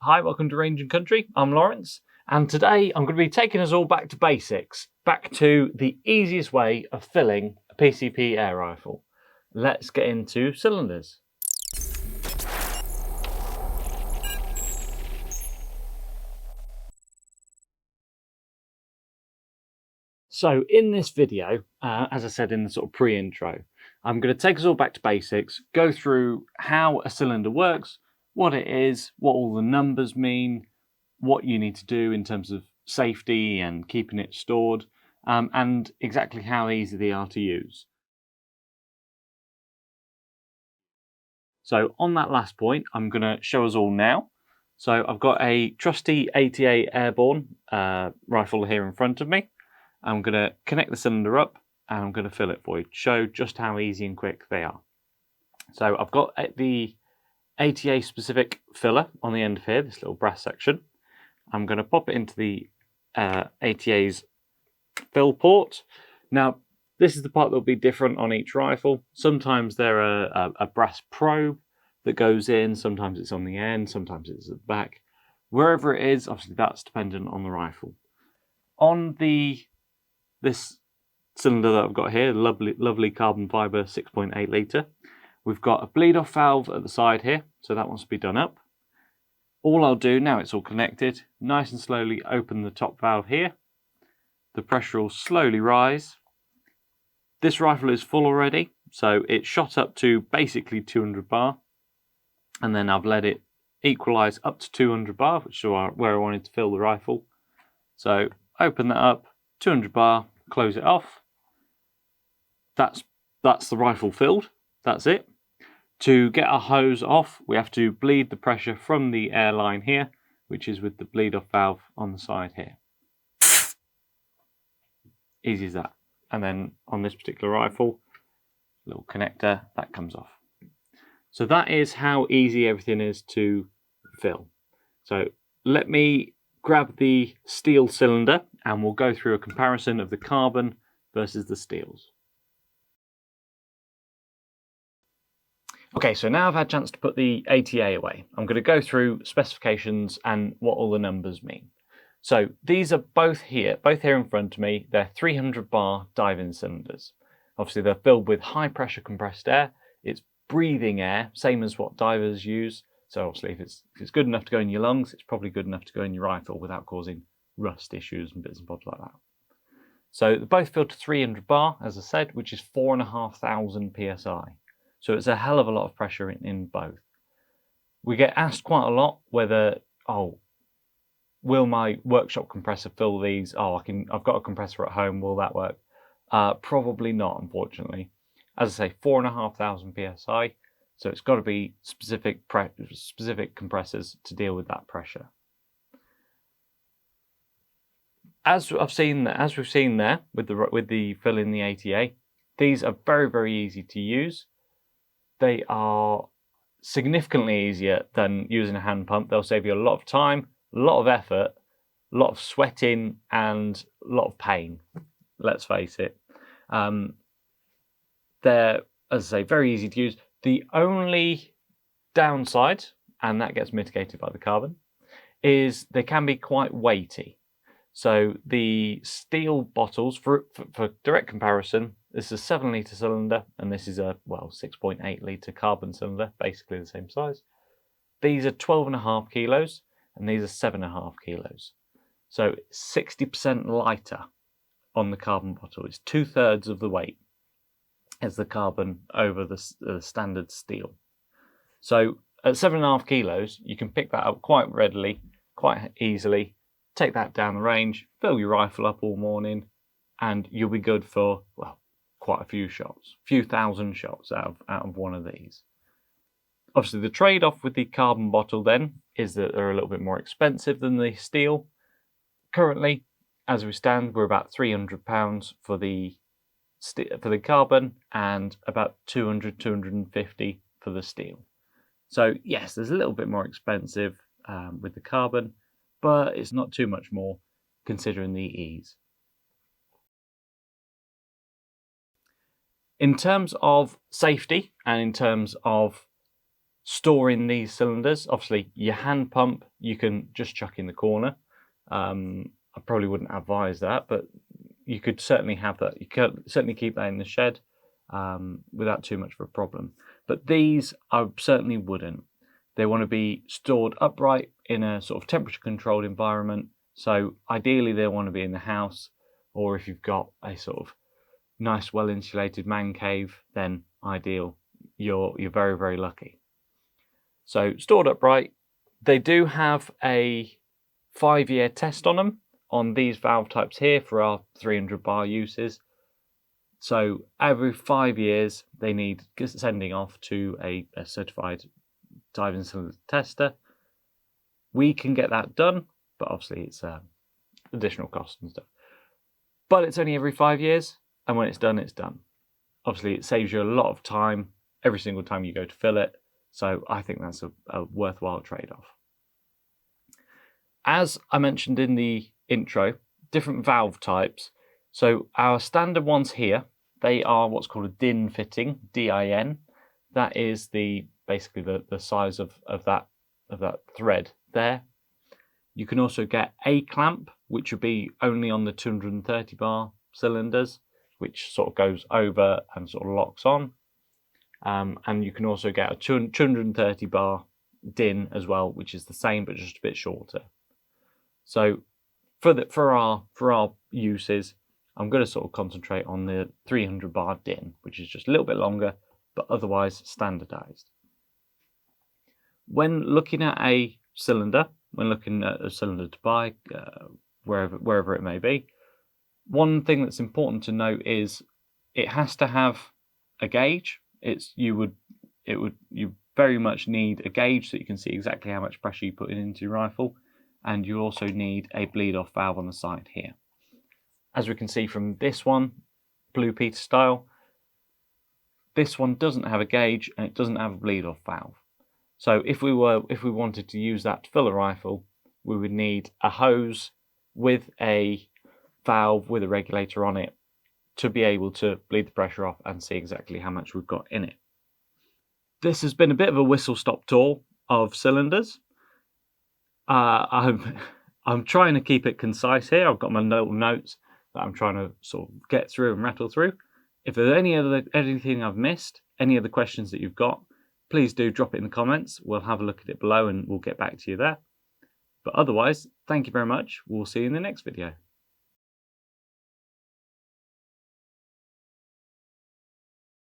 Hi, welcome to Range and Country. I'm Lawrence, and today I'm going to be taking us all back to basics, back to the easiest way of filling a PCP air rifle. Let's get into cylinders. So in this video, as I said in the sort of pre-intro, I'm going to take us all back to basics, go through how a cylinder works, what it is, what all the numbers mean, what you need to do in terms of safety and keeping it stored, and exactly how easy they are to use. So on that last point, I'm going to show us all now. So I've got a trusty ATA Airborne rifle here in front of me. I'm going to connect the cylinder up and I'm going to fill it for you to show just how easy and quick they are. So I've got the ATA specific filler on the end of here, this little brass section. I'm going to pop it into the ATA's fill port. Now, this is the part that will be different on each rifle. Sometimes there are a brass probe that goes in, sometimes it's on the end, sometimes it's at the back. Wherever it is, obviously that's dependent on the rifle. On this cylinder that I've got here, lovely carbon fibre 6.8 litre, we've got a bleed off valve at the side here, so that wants to be done up. All I'll do, now it's all connected, nice and slowly open the top valve here. The pressure will slowly rise. This rifle is full already, so it's shot up to basically 200 bar. And then I've let it equalise up to 200 bar, which is where I wanted to fill the rifle. So open that up, 200 bar, close it off. That's the rifle filled, that's it. To get our hose off, we have to bleed the pressure from the air line here, which is with the bleed off valve on the side here. Easy as that. And then on this particular rifle, little connector, that comes off. So that is how easy everything is to fill. So let me grab the steel cylinder and we'll go through a comparison of the carbon versus the steels. Okay, so now I've had a chance to put the ATA away. I'm going to go through specifications and what all the numbers mean. So these are both here in front of me. They're 300 bar dive-in cylinders. Obviously they're filled with high pressure compressed air. It's breathing air, same as what divers use. So obviously if it's good enough to go in your lungs, it's probably good enough to go in your rifle without causing rust issues and bits and bobs like that. So they're both filled to 300 bar, as I said, which is 4,500 PSI. So it's a hell of a lot of pressure in both. We get asked quite a lot whether, will my workshop compressor fill these? I've got a compressor at home, will that work? Probably not, unfortunately. As I say, 4,500 PSI, so it's got to be specific compressors to deal with that pressure. As we've seen there with the fill in the ATA, these are very, very easy to use. They are significantly easier than using a hand pump. They'll save you a lot of time, a lot of effort, a lot of sweating, and a lot of pain. Let's face it. They're, as I say, very easy to use. The only downside, and that gets mitigated by the carbon, is they can be quite weighty. So the steel bottles, for direct comparison, this is a 7 litre cylinder and this is a 6.8 litre carbon cylinder, basically the same size. These are 12.5 kilos and these are 7.5 kilos. So 60% lighter on the carbon bottle. It's 2/3 of the weight as the carbon over the standard steel. So at 7.5 kilos, you can pick that up quite readily, quite easily. Take that down the range, fill your rifle up all morning, and you'll be good for, quite a few shots, a few thousand shots out of one of these. Obviously, the trade-off with the carbon bottle then is that they're a little bit more expensive than the steel. Currently, as we stand, we're about £300 for the carbon and about 250 for the steel. So yes, there's a little bit more expensive with the carbon, but it's not too much more considering the ease. In terms of safety and in terms of storing these cylinders. Obviously, your hand pump you can just chuck in the corner. I probably wouldn't advise that, but you could certainly have that. You could certainly keep that in the shed without too much of a problem. But these, I certainly wouldn't. They want to be stored upright in a sort of temperature-controlled environment. So ideally, they want to be in the house, or if you've got a sort of nice, well-insulated man cave, then ideal. You're very, very lucky. So stored upright. They do have a 5-year test on them on these valve types here for our 300 bar uses. So every 5 years they need sending off to a certified diving cylinder tester. We can get that done, but obviously it's additional cost and stuff. But it's only every 5 years, and when it's done, it's done. Obviously, it saves you a lot of time every single time you go to fill it. So I think that's a worthwhile trade-off. As I mentioned in the intro, different valve types. So our standard ones here, they are what's called a DIN fitting, DIN. That is basically the size of that thread there. You can also get a clamp, which would be only on the 230 bar cylinders, which sort of goes over and sort of locks on. And you can also get a 230 bar DIN as well, which is the same but just a bit shorter. So for our uses, I'm going to sort of concentrate on the 300 bar DIN, which is just a little bit longer, but otherwise standardized. When looking at a cylinder, to buy, wherever it may be, one thing that's important to note is it has to have a gauge. You very much need a gauge so you can see exactly how much pressure you put into your rifle, and you also need a bleed off valve on the side here. As we can see from this one, Blue Peter style, this one doesn't have a gauge and it doesn't have a bleed off valve. So if we wanted to use that to fill a rifle, we would need a hose with a valve with a regulator on it to be able to bleed the pressure off and see exactly how much we've got in it. This has been a bit of a whistle-stop tour of cylinders. I'm trying to keep it concise here. I've got my little notes that I'm trying to sort of get through and rattle through. If there's anything I've missed, any other questions that you've got, please do drop it in the comments. We'll have a look at it below and we'll get back to you there. But otherwise, thank you very much. We'll see you in the next video.